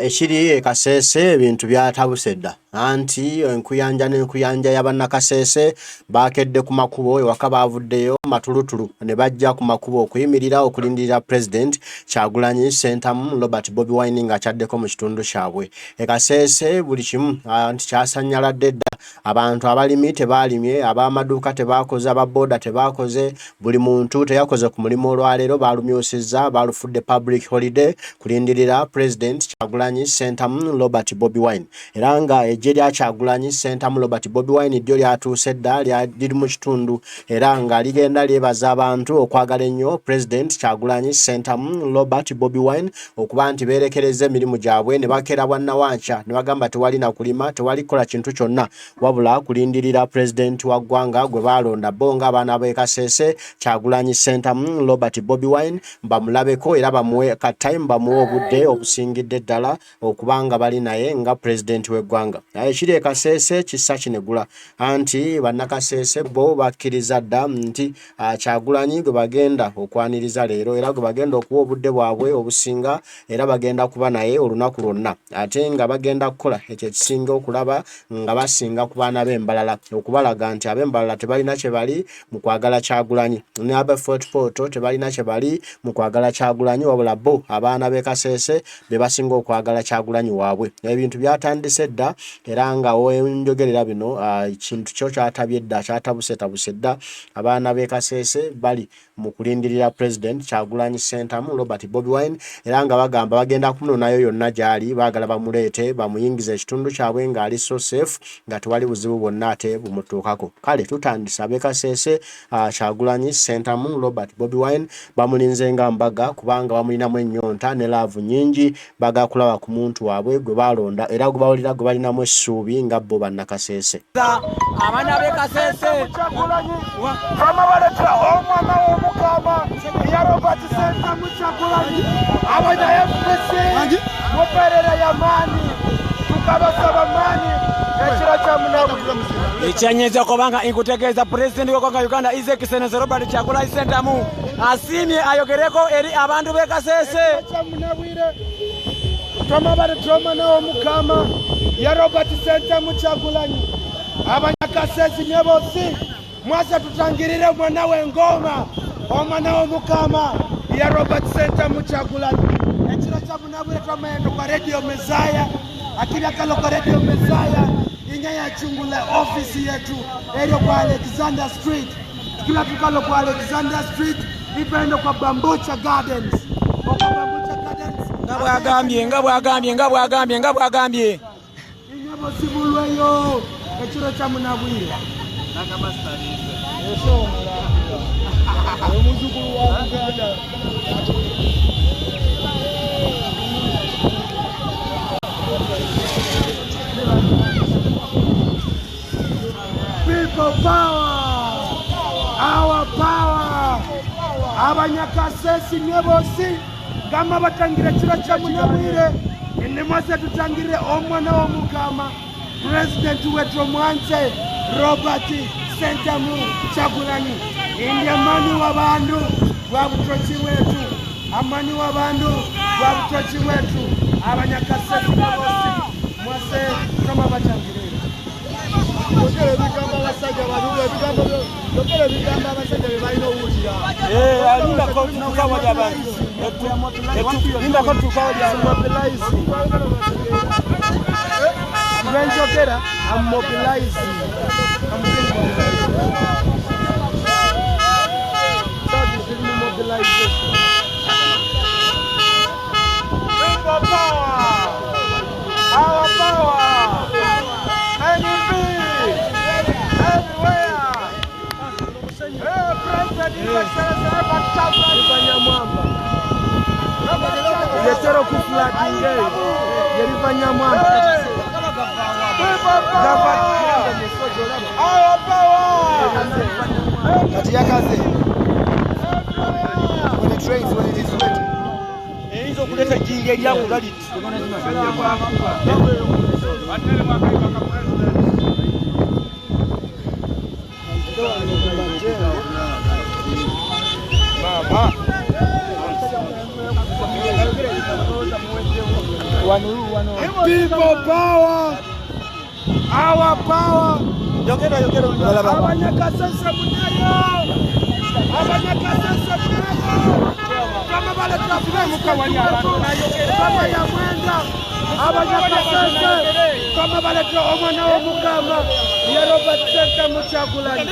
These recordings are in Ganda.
Ekiri ekasese ebintu byatabuse dda anti enkuyanja y'abannakasese bakedde ku makubo ewaka bavuddeyo matulutulu ne bajja ku makubo okuyimirira okulindirira president Kyagulanyi Ssentamu Robert Bobi Wine nga kyaddeko mu kitundu kyabwe. Ekasese buli kimu anti kyasanyaladde dda, abantu abalimi tebalimye, ab'amaduuka tebakoze, ababooda tebakoze, buli muntu teyakoze ku mulimu olwaleero, balumyusizza, balufudde public holiday kulindirira president Kyagulanyi Ssentamu Robert Bobi Wine. Era nga ejje lya Kyagulanyi Ssentamu Robert Bobi Wine ddyo lyatuuse dda liri mu kitundu era nga ligenda lyebaza abantu okwagala ennyo president Kyagulanyi Ssentamu Robert Bobi Wine okuba nti beerekereza emirimu gyabwe ne bakeera bwannawankya ne bagamba tewali na kulima, tewali kukola kintu kyonna wabula kulindirira president wa ggwanga gwe balonda bo ng'abaana b'e Kasese Kyagulanyi Ssentamu Robert Bobi Wine bamulabeko era bamuwe ka time, bamuwe obudde obusingidde ddala okubanga bali naye nga president w'eggwanga. Ekiri e Kasese kissa kinegula anti bannakasese bo bakkiriza dda nti Kyagulanyi gwe bagenda okwaniriza leero era gwe bagenda okuwa obudde bwabwe obusinga era bagenda kuba naye olunaku lwonna ate nga bagenda kukola ekyo ekisinga okulaba nga basinga ku baana b'embalala okubalaga nti ab'embalala tebalina kye bali mu kwagala Kyagulanyi ne ab'e Fort Portal tebalina kye bali mu kwagala Kyagulanyi wabula bo abaana b'e Kasese be basinga okwagala Kyagulanyi waabwe. Ebintu byatandise dda era nga wenjogerera bino ekintu kyo kyatabye dda, kyatabuse dda, abaana b'e Kasese bali mu kulindirira president Kyagulanyi Ssentamu Robert Bobi Wine era nga bagamba bagenda kumunonayo yonna gy'ali, baagala bamuleete bamuyingize ekitundu kyabwe ng'ali so safe nga tewali buzibu bwonna ate bumutuukako. Kale tutandise ab'e Kasese Kyagulanyi Ssentamu Robert Bobi Wine bamulinze nga mbaga kubanga bamulinamu ennyonta ne laavu nnyingi, baagala kulaba ku muntu waabwe gwe balonda era gwe bawulira gwe balinamu essuubi nga bo bannakasese. Abaana b'e Kasese bamabalekera omwana w'omukama ya Robert Ssentamu Kyagulanyi abanya FPC muperere y'amaanyi tukabasaba maanyi ekiro kya munabwire ekyanyiza kubanga inkutegeeza pulezidenti w'eggwanga Uganda His Excellency Robert Kyagulanyi Ssentamu asiimye ayogereko eri abantu b'e Kasese twamabalekera omwana w'omukama ya Robert Ssentamu Kyagulanyi abanyakasese ne bose mwase tutangirire omwana w'engoma omwana w'omukama ya Robert Ssentamu Kyagulanyi ekiro kya munabwire twamaenda kwa Radio Messiah akili akalo kwa Radio Messiah inga ya chungula ofisi yetu eryo kwa Alexander Street tukila tukalo kwa Alexander Street ipendo kwa Bambucha Gardens nga bwagambye inyabo sibulweyo ekiro kya munabwire omuzukulu wa Uganda people power, our power. Abanyakasese ne bosi gama batangire kiro kya munabwire ne mwase tutangire omwana w'omukama president wetu omwanse Robert Ssentamu Kyagulanyi ndi amani w'abantu gwa butoki wetu, amani w'abantu gwa butoki wetu. Abanyakasese ne bosi mwase kama batangire I'm mobilizing. People power, our power, Yetero kuflati ngey yerifanya mwamba kati yakaze when it rains, when it is wet hizo kuleta jinge lya kulaliti mama People power. Our power. Abanyakasese munayo. Abanyakasese munayo. Kama bale tunafuka wali abantu kama ya mwenda. Abanyakasese kama bale omwana w'omugamba ya Robert Center Muchagulanyi.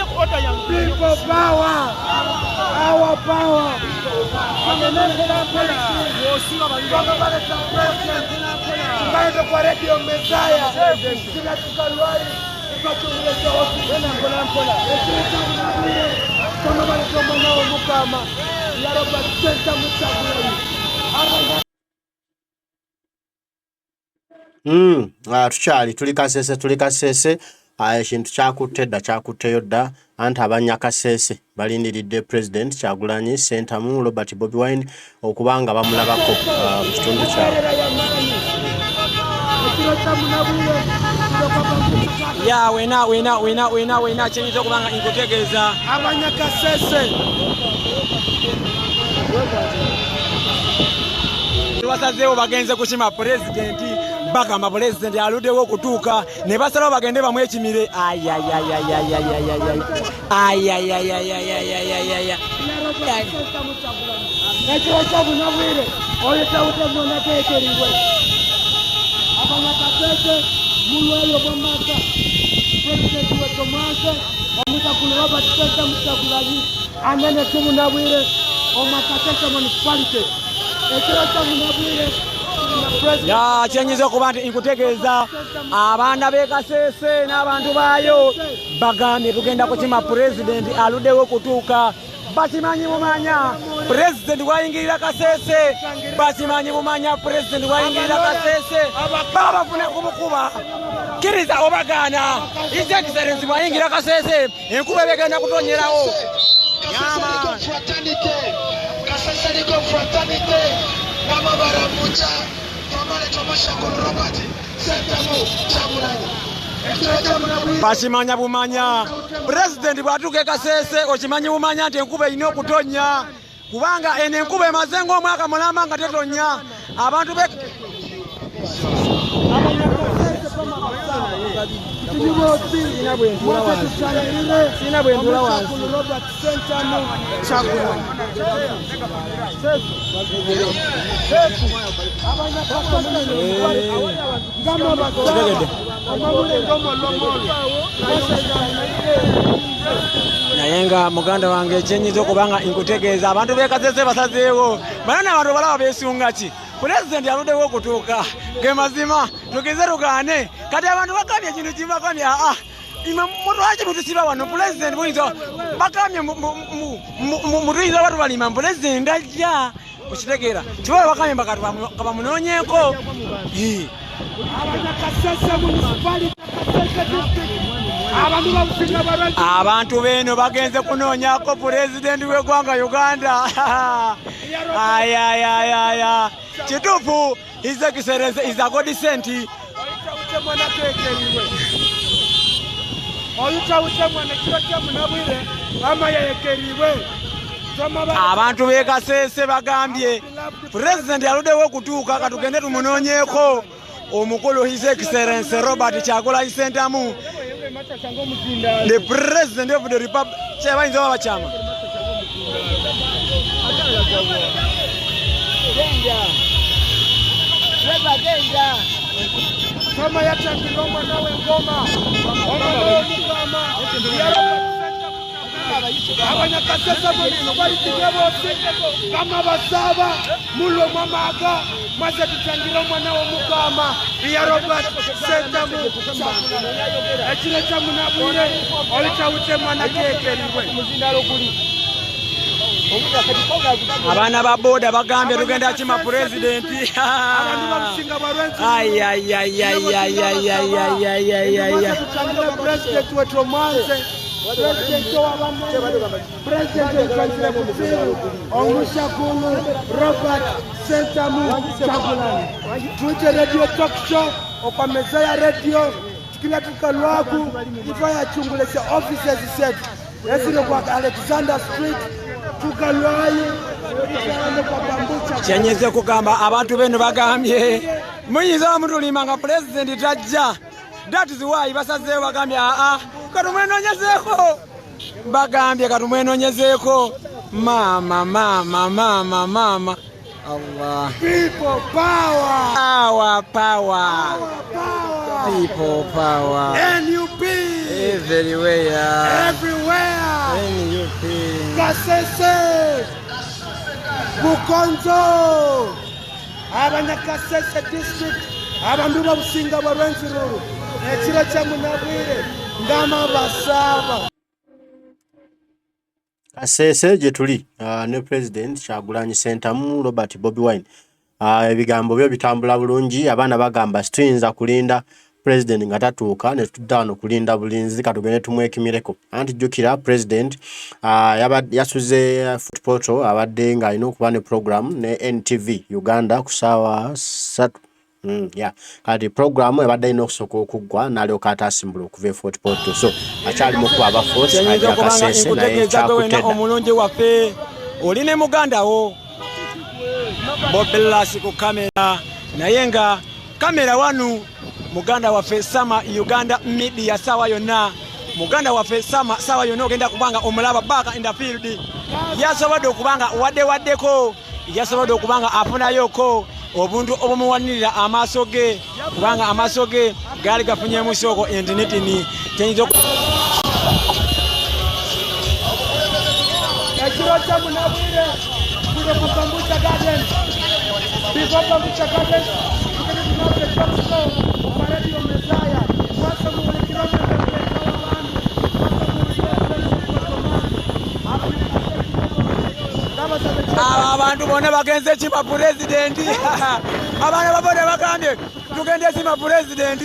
People power. Our power. Kama bale tunafuka kwa radio Messiah. Kila tukalwai kama bale omwana w'omugamba ya Robert Center Muchagulanyi. Tukyali tuli kasese ekintu kyakutteyo dda anti abanyakasese balindiridde President Kyagulanyi Ssentamu Robert Bobi Wine okubanga bamulabako mu kitundu kyabwe. Ya wena kyenyinza okubanga nkutegeeza abanyakasese basazeewo bagenze kukima pulezidenti bagamba pulezidenti aluddewo okutuuka ne basalawo bagende bamu ekimire ekiro kyobunabwire oyo tawutemona teekeriwe abanyakasese mulweyo bwamaka pulezidenti wetomwase omutakulu Robert Center Muchagulanyi anene tubunabwire omakasese municipality ekiro kyobunabwire ya kyenyinza okuba nti nkutegeeza abaana b'e Kasese n'abantu baayo bagambye tugenda kukima pulezidenti aluddewo okutuuka. Bakimanyi mumanya pulezidenti wayingirira Kasese, bakimanyi mumanya pulezidenti wayingirira Kasese baba bafune kumukuba kiriza obagaana His Excellency wayingira Kasese enkuba begenda kutonyerawo. Kasese liko fraternity mama baramucha famale tomasha con Robert Center Muchagulanyi. Bashimanya bumanya pulezidenti bwatuuka Kasese okimanyi bumanya nti enkuba erina okutonya kubanga eno enkuba emaze ng'omwaka mulamba nga tetonya abantu be sina bwentula wansi Robert Center Muchagulanyi. naye nga muganda wange ekyenyinza okubanga nkutegeeza abantu b'e Kasese basazeewo bana n'abantu balaba beesunga ki pulezidenti aluddewo okutuuka ge mazima tugeze tugaane kati abantu bagambye ekintu kibagamye mutwaki mutusiba wano pulezidenti muyinza bagambye mutuyinza batubalima pulezidenti ajja okitegeera kibawe bagambye nga bamunoonyeeko. Abantu beno bagenze kunoonyako pulezidenti w'eggwanga Uganda. Kituufu His Excellency is a God sent. Abantu b'e Kasese bagambye pulezidenti aluddewo okutuuka katugende tumunoonyeeko omukulu His Excellency Robert Kyagulanyi Ssentamu, the President of the Republic. Kyebayinza baba bakyama kama yatangirwa omwana w'engoma abanyakasese municipality bose kama basaba mulo mwamaga maze tutangire omwana w'omugamba ya Robert Center Muchagulanyi. Ekiro kyamunabwire olitawute mwana keekeriwe. abaana ba boda bagambye tugenda kima pulezidenti. President wetu mwanze Omushakulu Robert Center Muchagulanyi. Tuite radio talk show kwa meza ya radio kila tukalwaku ifaya chungulese offices zetu esile kwa Alexander Street tukalwaye kyenyeze kugamba abantu beno bagambye muyinza mutulima nga president tajja. That is why basazeewo bagambye katumwenonyezeeko. Bagambye katumwenonyezeeko. Mama. Allah. People power. Power. People power. NUP. Everywhere. NUP. Kasese. Bukonzo. Abanyakasese district. Abantu babusinga bwa Rwenzururu. Ekiro kya Munabwire. Ngama basaba. Kasese gye tuli ne President Kyagulanyi Ssentamu Robert Bobi Wine ebigambo byo bitambula bulungi abaana bagamba tuyinza kulinda President nga tatuuka ne tudda wano kulinda bulinzi katugende tumwekimireko anti jjukira President yasuze footphoto abadde nga alina okuba ne program ne NTV Uganda ku ssaawa 3 kati program ebadde alina okusooka okuggwa n'alyoka ataasimbula okuva footphoto so akyali mu kuba abaforce ajja Kasese naye kyakutedda omulungi waffe oli ne muganda wo Bobi ku kamera naye nga kamera wanu muganda waffe Sama Uganda media sawa yonna muganda waffe Sama sawa yonna ogenda kubanga omulaba back in the field yasobodde okubanga waddeko yasobodde okubanga afunayoko obuntu obumuwanirira amaaso ge kubanga amaaso ge gaali gafunyemu soko internetini tenyizo Ekiro kya Munabwire kule ku Kambucha Garden. Before Kambucha Garden, tukende tunawe Kambucha kwa Radio Mesaya. Mwasa mwelekeo abantu bonna bagenze chima president abana babode bakambye tugende chima president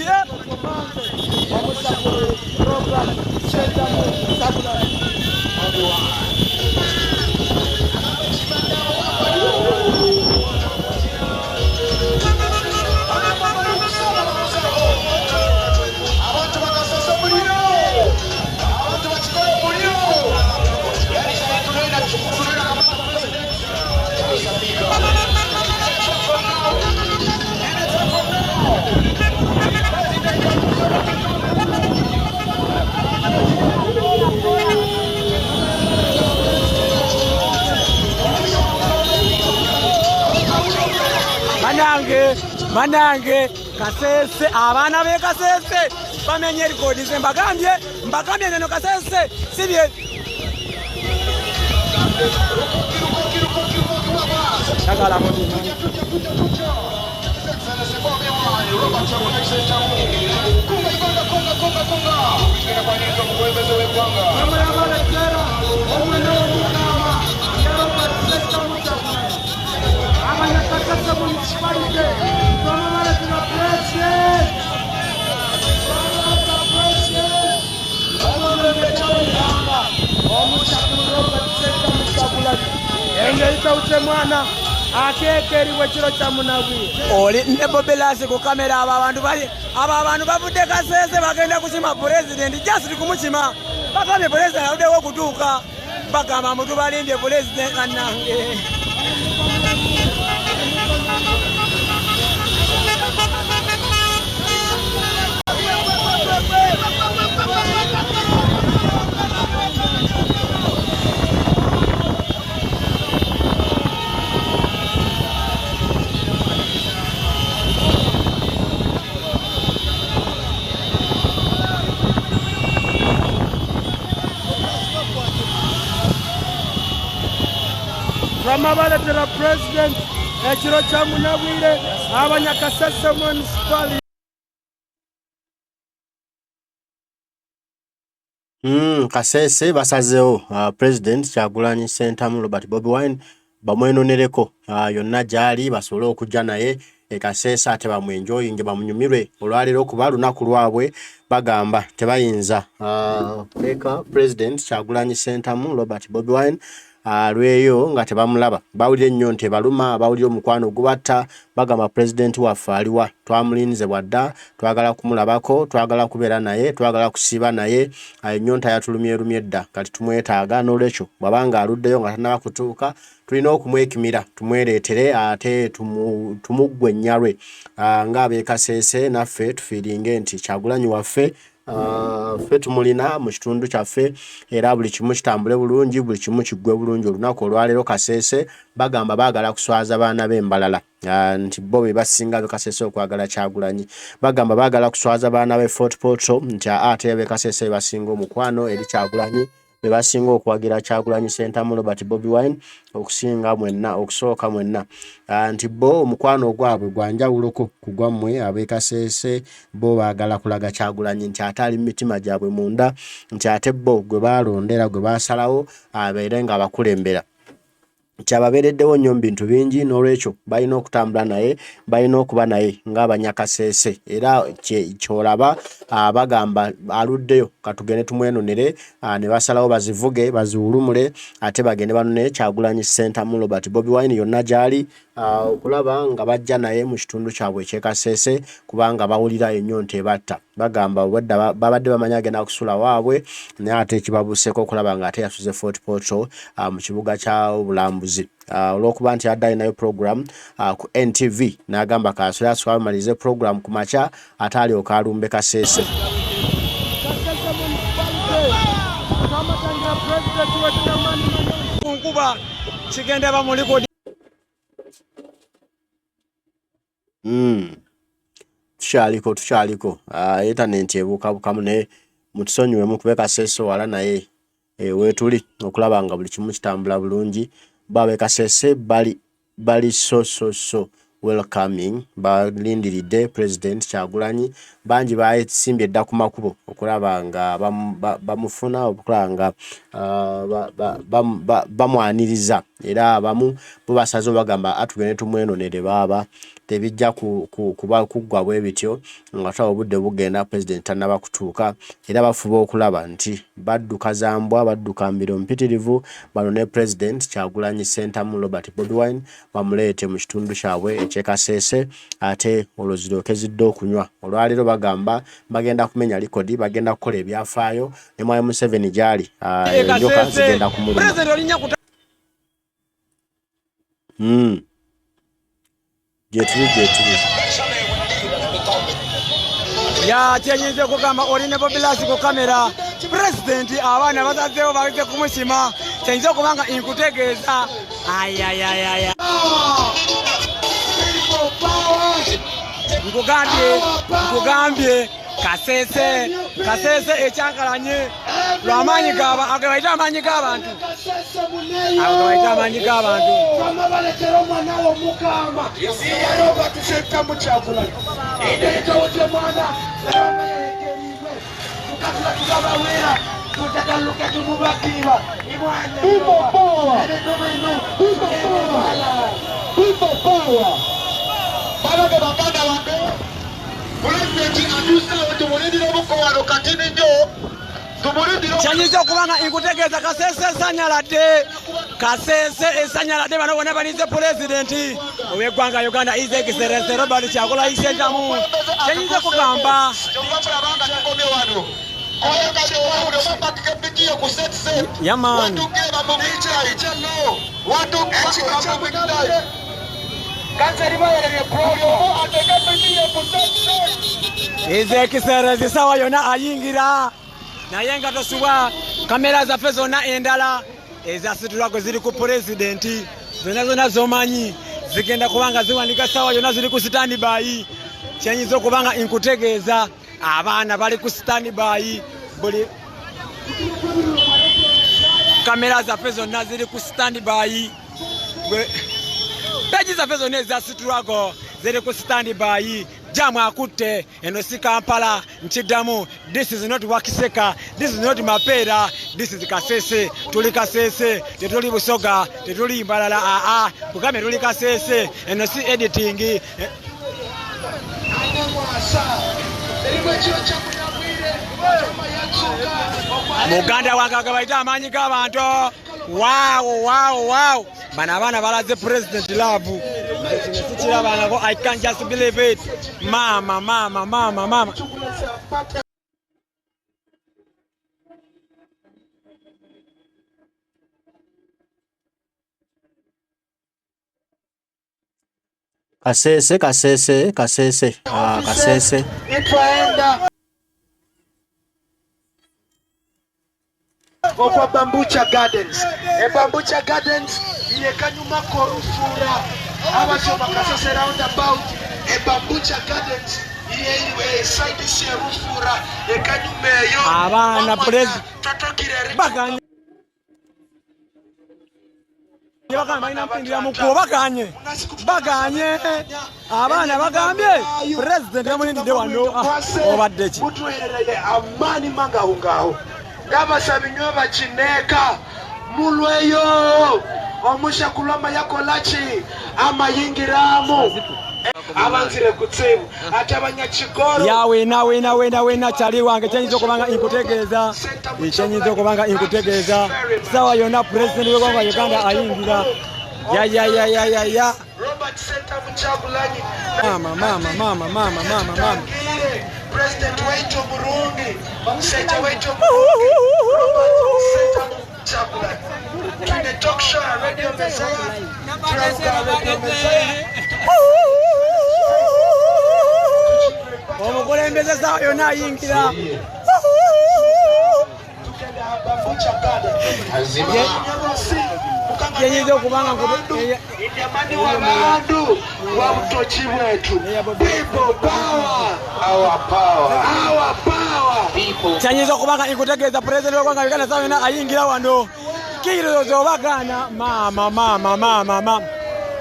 Manange Kasese abana be Kasese bamenye record ze mbagambye neno Kasese sibye Takala modi Engelita uche mwana akekeriwe kiro kya Munabwire oli ne Bobi ku kamera abantu bavudde Kasese bagenda kusima president just kumukima bagambye president aluddewo okutuuka bagamba mutu balindye president annange Ramabaletera president ekiro kya Munabwire abanyakasese municipality Kasese basazeewo President Kyagulanyi Ssentamu Robert Bobi Wine bamwenonereko yonna gyali basobole okujja naye Kasese ate bamwenjoyinge bamunyumirwe olwaleero okuba lunaku lwabwe bagamba tebayinza kuleka President Kyagulanyi Ssentamu Robert Bobi Wine lweyo nga tebamulaba bawulira ennyo nti baluma bawulira omukwano gubatta bagamba president waffe aliwa twamulinze wadda twagala kumulabako twagala kubeera naye twagala kusiiba naye ennyonta yatulumye dda kati tumwetaaga n'olwekyo bw'abanga aluddeyo nga tanaba kutuuka tulina okumwekimira tumwereetere ate tumuggwe ennyalwe ng'ab'e Kasese naffe tufiiringe nti Kyagulanyi waffe ffe tumulina mu kitundu kyaffe era buli kimu kitambule bulungi buli kimu kiggwe bulungi. Olunaku olwaleero Kasese bagamba baagala kuswaza baana b'embalala nti bo be basinga ab'e Kasese okwagala Kyagulanyi. Bagamba baagala kuswaza baana b'e Fort Portal nti ate ab'e Kasese basinga omukwano eri Kyagulanyi be basinga okwagira Kyagulanyi Ssentamu Robert Bobi Wine okusinga mwenna okusooka mwenna nti bo omukwano gwabwe gwa njawuloko ku gwammwe ab'e Kasese bo baagala kulaga Kyagulanyi nti ate ali mu mitima gyabwe munda nti ate bo gwe baalondera gwe baasalawo abeere nga abakulembera. Kyababeereddewo nnyo mu bintu bingi n'olwekyo balina okutambula naye balina okuba naye ng'Abanyakasese era kyolaba bagamba aluddeyo katugende tumwenonere ne basalawo bazivuge baziwulumule ate bagende banone Kyagulanyi Ssentamu Robert Bobi Wine yonna gy'ali okulaba nga bajja naye mu kitundu kyabwe eky'e Kasese kubanga bawulira ennyonta ebatta. Bagamba babadde bamanya agenda kusula waabwe naye ate ekibabuuseeko okulaba nga ate yasuze Fort Portal mu kibuga kya Bulambuzi olw'okuba nti adda alinayo program ku NTV n'agamba kaasula amalirize program ku makya ate alyoka alumbe Kasese. Nkuba kigenda bamuliko tukyaliko internet ebuukabukamu naye mutusonyiwemu kube Kasese wala naye weetuli okulaba nga buli kimu kitambula bulungi. Bab'e Kasese bali so welcoming balindiridde President Kyagulanyi bangi baesimbye edda ku makubo okulaba nga bamufuna okulaba nga bamwaniriza era abamu bo basaze bagamba atugende tumwenonere baaba tebijja kuba kuggwa bwe bityo nga tawo obudde bugenda President tannaba kutuuka era bafuba okulaba nti badduka zambwa badduka mbiro mpitirivu banone President Kyagulanyi Ssentamu Robert Bobi Wine bamuleete mu kitundu kyabwe eky'e Kasese ate olwozirooke zidde okunywa. Olwaleero bagamba bagenda kumenya likodi bagenda kukola ebyafaayo ne Mwai Museveni gy'ali enjoka zigenda kumuluma. Jetuli ya kyenyize kugamba olina Bobilasi ku kamera President abaana bazazeewo baweze kumusima kyenyize okubanga inkutegeeza ayayayaya nkugambye Kasese ekyankalanye lw'amaanyi agabayita amaanyi g'abantu amabalekera omwana w'omukama yaroba Ssentamu Kyagulanyi endeetawotye mwana abamayekeriwe tukatula tugabawera tutagaluke tumubakiba baloge baganda wange Pulezidenti atuuseewo tumulindira obukoowano katini nnyo kyanyiza okubanga inkutegeeza Kasese esanyaladde bano bonna balinze Pulezidenti ow'eggwanga Uganda His Excellency Robert Kyagulanyi Ssentamu kyenyiza kugamba yaman His Excellency sawa yonna ayingira naye nga tosubwa kamera zaffe zonna endala ezasitulwako ziri ku Pulezidenti zonna zomanyi zigenda kubanga ziwanika sawa yonna ziri ku standby. Kyenyiza okubanga inkutegeeza abaana bali ku standby buli kamera zaffe zonna ziri ku standby peji zaffe zonna ezasitulwako ziri ku standby. Jamu akutte eno si Kampala nkiddamu this is not Wakiseka this is not Mapera this is Kasese. Tuli Kasese tetuli Busoga tetuli Mbalala kugambe tuli Kasese eno si editing Muganda wange agabayita amaanyi g'abantu wow bano abaana balaze President love sikirabangako I can't just believe it mama Kasese. Itwaenda okwa Bambucha Gardens. Bambucha Gardens yekanyuma korufura abasoma Kasese roundabout. Bambucha Gardens yewe side sherufura ekanyuma eyo abana president baganye baganye abana bagambye president yamulindide wano obadde ki mutuherere amani mangahungaho ngabasabinyo bakineka mulweyo omushakulama yakolachi amayingiramu abanzire kutsibu ate abanyakigoro yawena kyali wange kyenyiza okubanga inkutegeeza sawa yonna president w'eggwanga Uganda ayingira ya Robert Center Muchagulanyi mama President wetu Burundi Center wetu Robert Center Muchagulanyi Twine talk show radio Messiah radio Messiah omukulembeze sawa yonna ayingira yenyiza okubanga abantu wa butoki bwetu people power our power kyanyiza okubanga inkutegeeza president w'eggwanga Uganda sawa yonna ayingira wano kiirozo obagana mama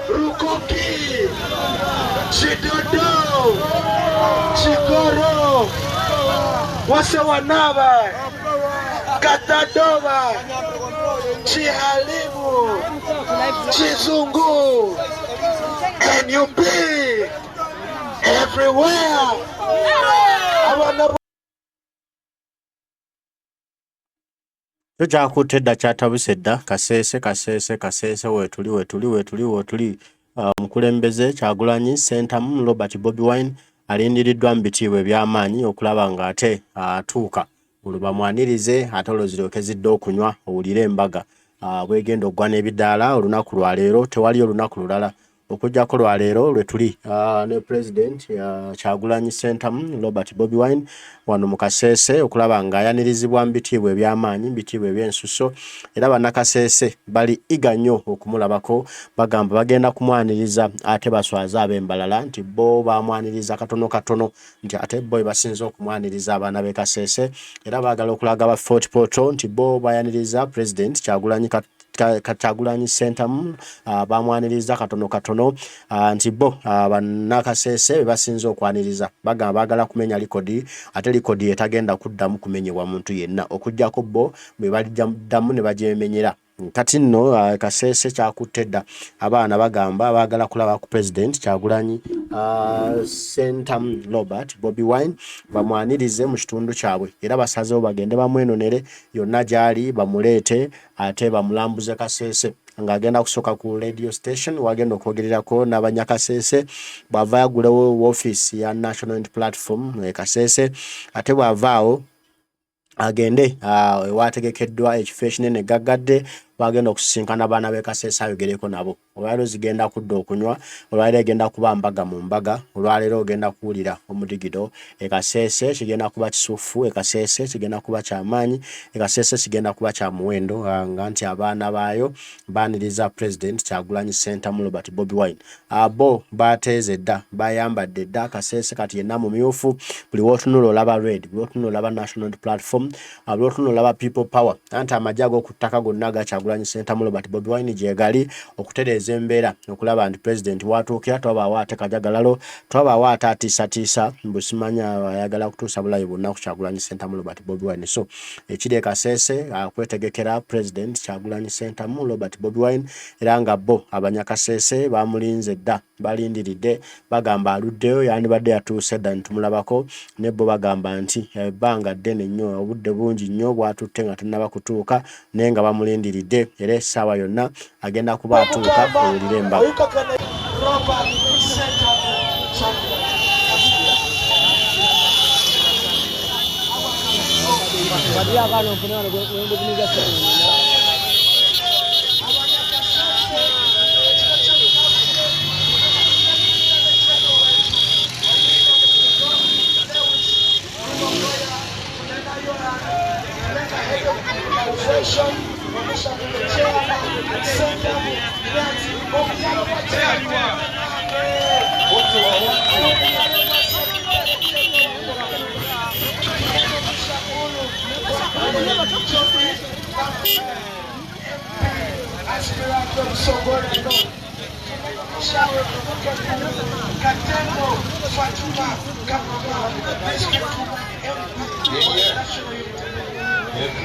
Rukoki Chidodo Chikoro Wasewanaba Katadoba Chihalimu Chizungu Can you be everywhere? Kyakutedda kyatabuse dda Kasese wetuli omukulembeze Kyagulanyi Ssentamu Robert Bobi Wine alindiriddwa mu bitiibwa eby'amaanyi okulaba ng'ate atuuka olwo bamwanirize ate olwo ziryokezidde okunywa owulire embaga bwegenda oggwa n'ebidaala olunaku lwa leero tewali olunaku lulala okujjako lwa leero lwe tuli ne president Kyagulanyi Ssentamu Robert Bobi Wine wano mu Kasese okulaba ng'ayanirizibwa mu bitiibwa eby'amaanyi bitiibwa eby'ensuso era bannakasese bali iga nnyo okumulabako bagamba bagenda kumwaniriza ate baswaza ab'embalala nti bo bamwaniriza katono nti ate bo basinza okumwaniriza abaana b'e Kasese era baagala okulaga ba Fort Portal nti bo bayaniriza president Kyagulanyi Ssentamu bamwaniriza katono nti bo bannakasese basinza okwaniriza bagamba baagala kumenya likodi ate likodi etagenda kuddamu kumenyebwa muntu yenna okujjako bo bwe balijjaddamu ne bagyemenyera kati nno Kasese kyakutedda abaana bagamba baagala kulaba ku president Kyagulanyi Ssentamu Robert Bobi Wine bamwanirize mu kitundu kyabwe era basazeewo bagende bamwenonere yonna gy'ali bamuleete ate bamulambuze Kasese ng'agenda kusooka ku radio station wagenda okwogererako n'abanyakasese bw'ava yagulewo woofiisi ya National Unity Platform Kasese ate bw'avaawo agende ewategekeddwa ekifo ekinene gaggadde bagenda okusisinkana abaana b'e Kasese ayogereko nabo olwaleero zigenda kudda okunywa olwaleero egenda kuba mbaga mu mbaga olwaleero ogenda kuwulira omudigido e Kasese kigenda kuba kisuufu e Kasese kigenda kuba kyamaanyi e Kasese kigenda kuba kya muwendo nga nti abaana baayo baaniriza president Kyagulanyi Ssentamu Robert Bobi Wine bo bateeze dda bayambadde dda Kasese kati yenna mumyufu buli wootunula olaba red buli wootunula olaba National Platform buli wootunula olaba people power anti amagye ag'oku ttaka gonna ga Kyagulanyi Ssentamu Robert Bobi Wine gyegali okutereeza embeera okulaba nti president watuukira twabaawo ate kajagalalo twabaawo ate atiisatiisa mbusimanya ayagala kutuusa bulayi bonna ku Kyagulanyi Ssentamu Robert Bobi Wine so ekiri e Kasese kwetegekera president Kyagulanyi Ssentamu Robert Bobi Wine era nga bo abanyakasese bamulinze dda balindiridde bagamba aluddeyo yandibadde yatuuse dda nitumulabako ne bo bagamba nti ebbanga ddene nnyo obudde bungi nnyo bwatutte nga tannaba kutuuka naye nga bamulindiridde era essaawa yonna agenda kuba atuuka owulire embaga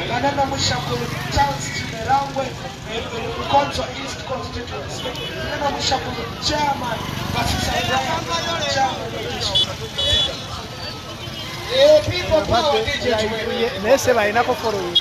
Manana Mushakulu Charles Chimerangwe, Control East Constituency. Manana Mushakulu Chairman, people power DJ. Nese bainako follow.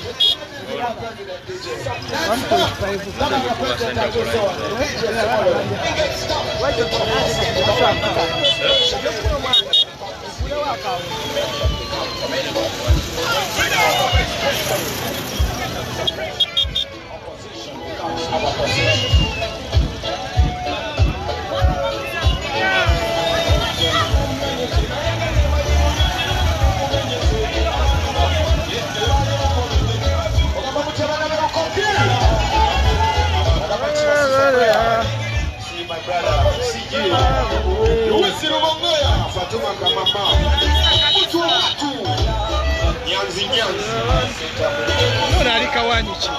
Unalika wanyichi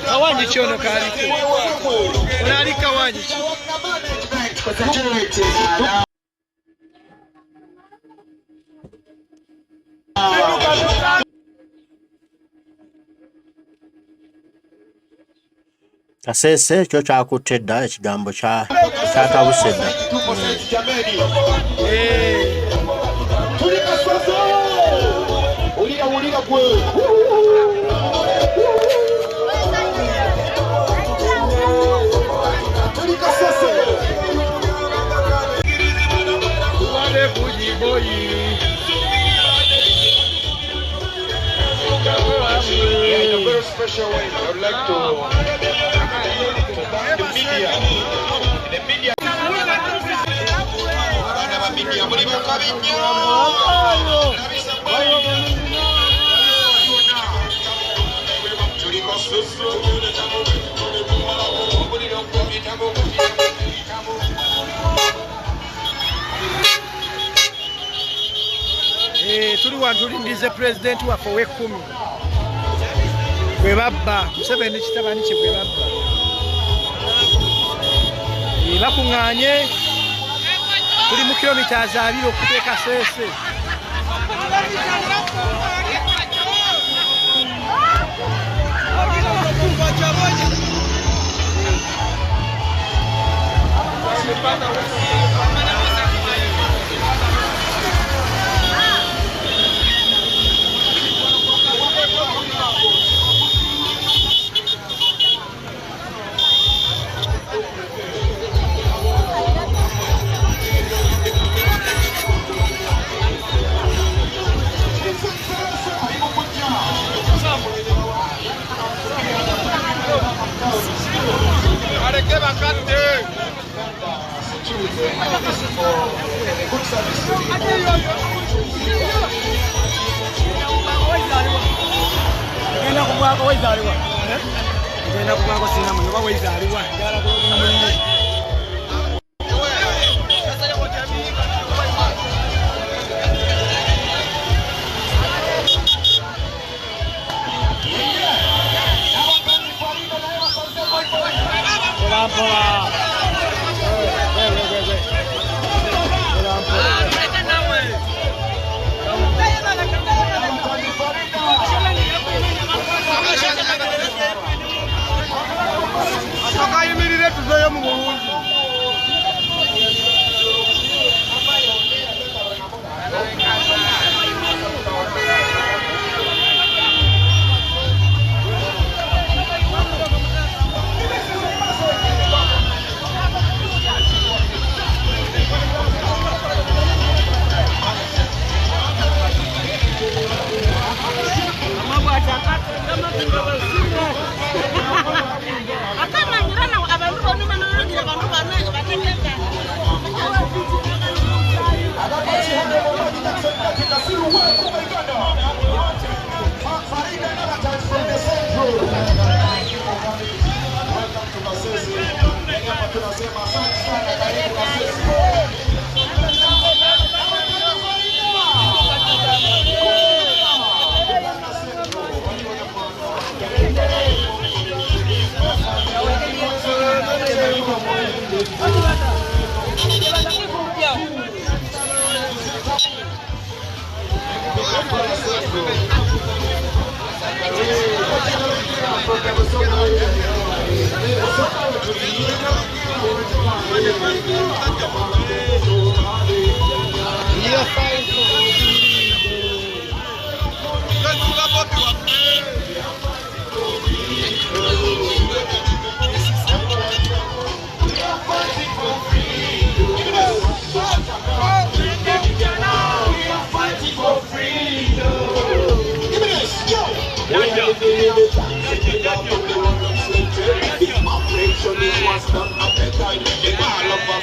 kawanyichi ono kaliko unalika wanyichi Kasese kyo kyakutedda ekigambo kyatabusedda In a very special way, I would like to thank the media. The media. Tuli wantulindize president waffe ow'ekumi gwe babba Museveni kitabani kye gwe babba bakuŋŋaanye tuli mu kilomita 2 okuva Kasese Akamanyira na abantu bano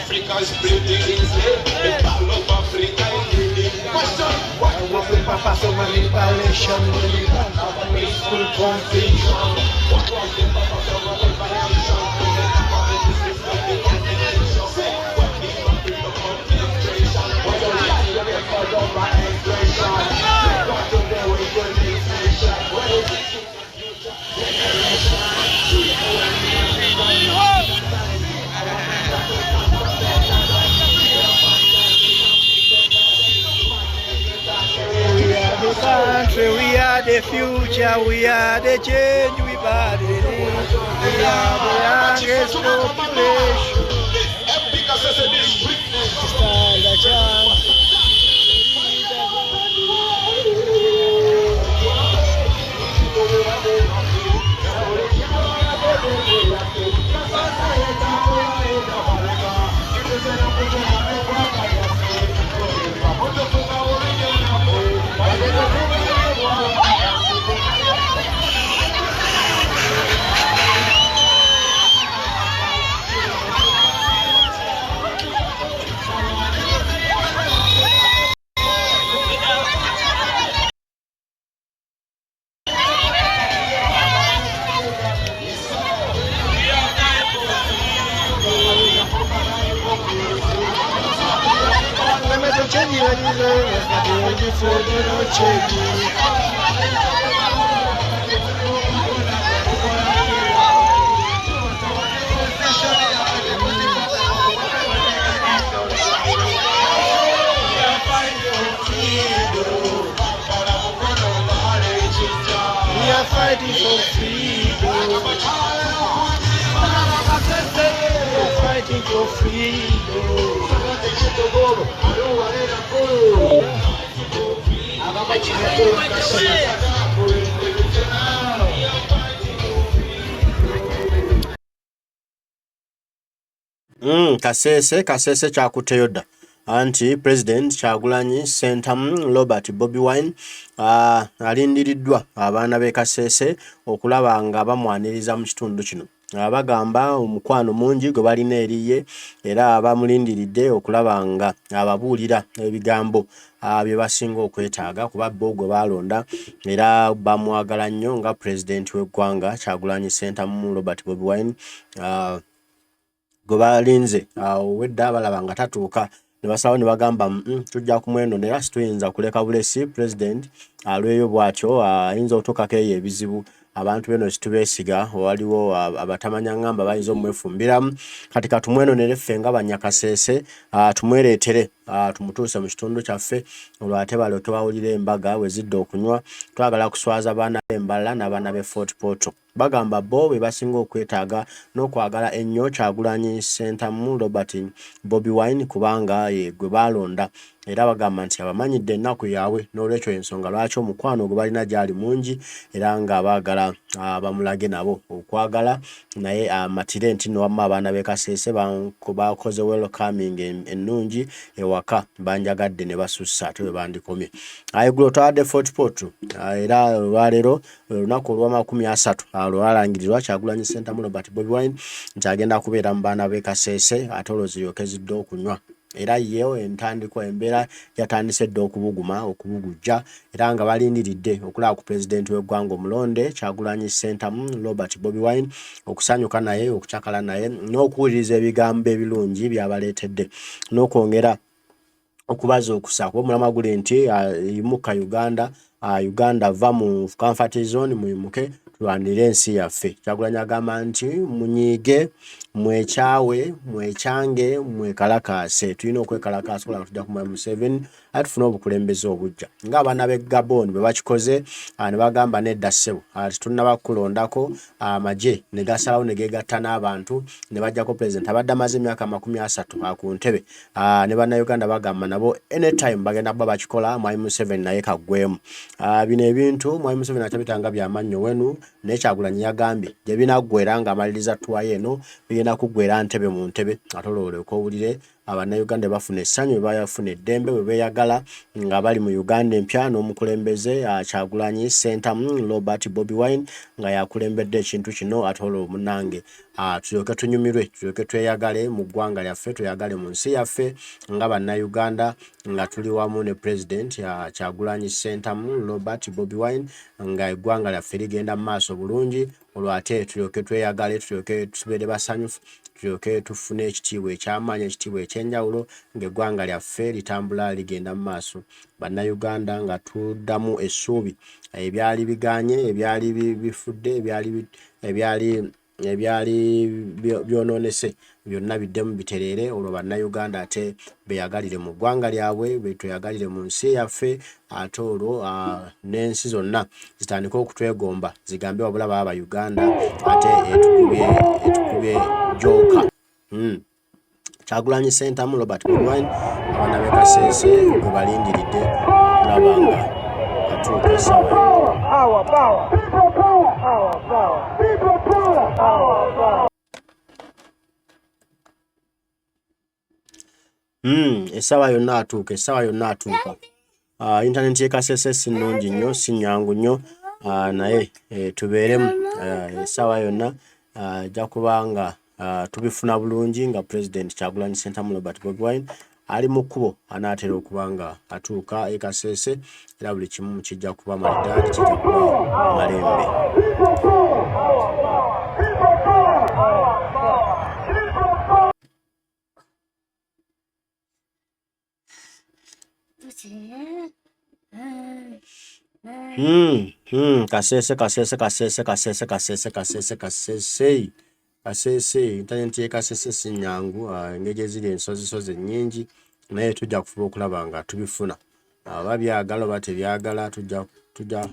Africa is bleeding. The ball of Africa is bleeding. Question: why was the Papa so many violation? Peaceful confusion. What was the Papa so many violation? Country, we are the future, we are the change, we are the youngest population. Stand a chance. We are fighting for freedom. We are fighting for freedom. Kasese chakuteyoda anti President Kyagulanyi Ssentamu Robert Bobi Wine alindiriddwa abaana b'e Kasese okulaba nga bamwaniriza mu kitundu kino. Bagamba omukwano mungi gwe balina eriye era abamulindiridde okulaba nga ababuulira ebigambo bye basinga okwetaaga kuba bo gwe balonda era bamwagala nnyo nga President w'eggwanga Kyagulanyi Ssentamu Robert Bobi Wine gwe balinze wedda balaba nga tatuuka ne basawo ne bagamba tujja kumwenonera situyinza kuleka bulesi President alweyo bwatyo ayinza otuukako eyo ebizibu abantu beno situbeesiga waliwo abatamanya ngamba bayinza omwefumbiramu kati katumwenonere ffe nga Banyakasese tumwereetere tumutuuse mu kitundu kyaffe olwo ate balyoke bawulire embaga we zidde okunywa twagala kuswaza baana b'Embala n'abaana b'e Fort Portal. Bagamba bo be basinga okwetaaga n'okwagala ennyo Kyagulanyi Ssentamu Robert Bobi Wine kubanga gwe balonda era bagamba nti abamanyidde ennaku yaabwe n'olwekyo ensonga lwaki omukwano gwe balina gyali mungi era nga baagala bamulage nabo okwagala naye amatire nti no wamma abaana b'e Kasese bakoze welcoming ennungi ewaka banjagadde ne basussa ate we bandikomye. Ayegula otwadde Fort Portal era olwaleero olunaku olwa30 lwalangirirwa Kyagulanyi Ssentamu Robert Bobi Wine nti agenda kubeera mu baana b'e Kasese ate olwo ziryoke zidde okunywa. Era yeewo entandiko embeera yatandise dde okubugujja era nga balindiridde okulaba ku President w'eggwanga omulonde Kyagulanyi Ssentamu Robert Bobi Wine okusanyuka naye okucakala naye n'okuwuliriza ebigambo ebirungi by'abaleetedde n'okwongera okubaza okusa kuba omulama guli nti yimuka Uganda va mu comfort zone muyimuke tulwanire ensi yaffe. Kyagulanyi agamba nti munyiige mwekyawe mwekyange mwekalakaase tulina okwekalakaasa okulaba tujja kumanya Museveni atufuna obukulembeze obujja ng'abaana b'e Gabon bwe bakikoze ne bagamba nedda ssebo tetunnaba kulondako amagye ne gasalawo ne geegatta n'abantu ne bajjako pulezidenti abadde amaze emyaka 30 ku ntebe ne bannayuganda bagamba nabo anytime bagenda kuba bakikola Mwai Museveni naye kaggwemu bino ebintu Mwai Museveni atabitanga byamannyo wenu naye Kyagulanyi yagambye gye binaggwera ng'amaliriza ttuwayo eno bigenda kuggwera ntebe mu ntebe ate olwoleeko owulire abannayuganda bafuna essanyu bafuna eddembe bwe beeyagala nga bali mu Uganda empya n'omukulembeze Kyagulanyi Ssentamu Robert Bobi Wine nga yakulembedde ekintu kino ate olwo munnange tulyoke tunyumirwe tulyoke tweyagale mu ggwanga lyaffe tweyagale mu nsi yaffe nga bannayuganda nga tuli wamu ne president Kyagulanyi Ssentamu Robert Bobi Wine nga eggwanga lyaffe ligenda mu maaso bulungi olwo ate tulyoke tweyagale tulyoke tubeere basanyufu tulyoke tufune ekitiibwa eky'amaanyi ekitiibwa ekyenjawulo ng'eggwanga lyaffe litambula ligenda mu maaso bannayuganda nga tuddamu essuubi ebyali biganye ebyali bifudde ebyali byonoonese byonna biddemu bitereere olwo bannayuganda ate beyagalire mu ggwanga lyabwe betweyagalire mu nsi yaffe ate olwo n'ensi zonna zitandika okutwegomba zigambe wabula baba Uganda ate etukubye joka Kyagulanyi Ssentamu Robert Bobi Wine abaana b'e Kasese gwe balindiridde okulaba nga atuuka essaawa essaawa yonna atuuka internet y'e Kasese si nnungi nnyo si nnyangu nnyo naye tubeeremu essaawa yonna ajja kuba nga tubifuna bulungi nga President Kyagulanyi Ssentamu Robert Bobi Wine ali mu kkubo anaatera okuba nga atuuka e Kasese era buli kimu kijja kuba malidaadi kijja kuba malembe. Kasese internet y'e Kasese si nnyangu engeri eziri ensozisozi ennyingi naye tujja kufuba okulaba nga tubifuna babyagala oba tebyagala tujja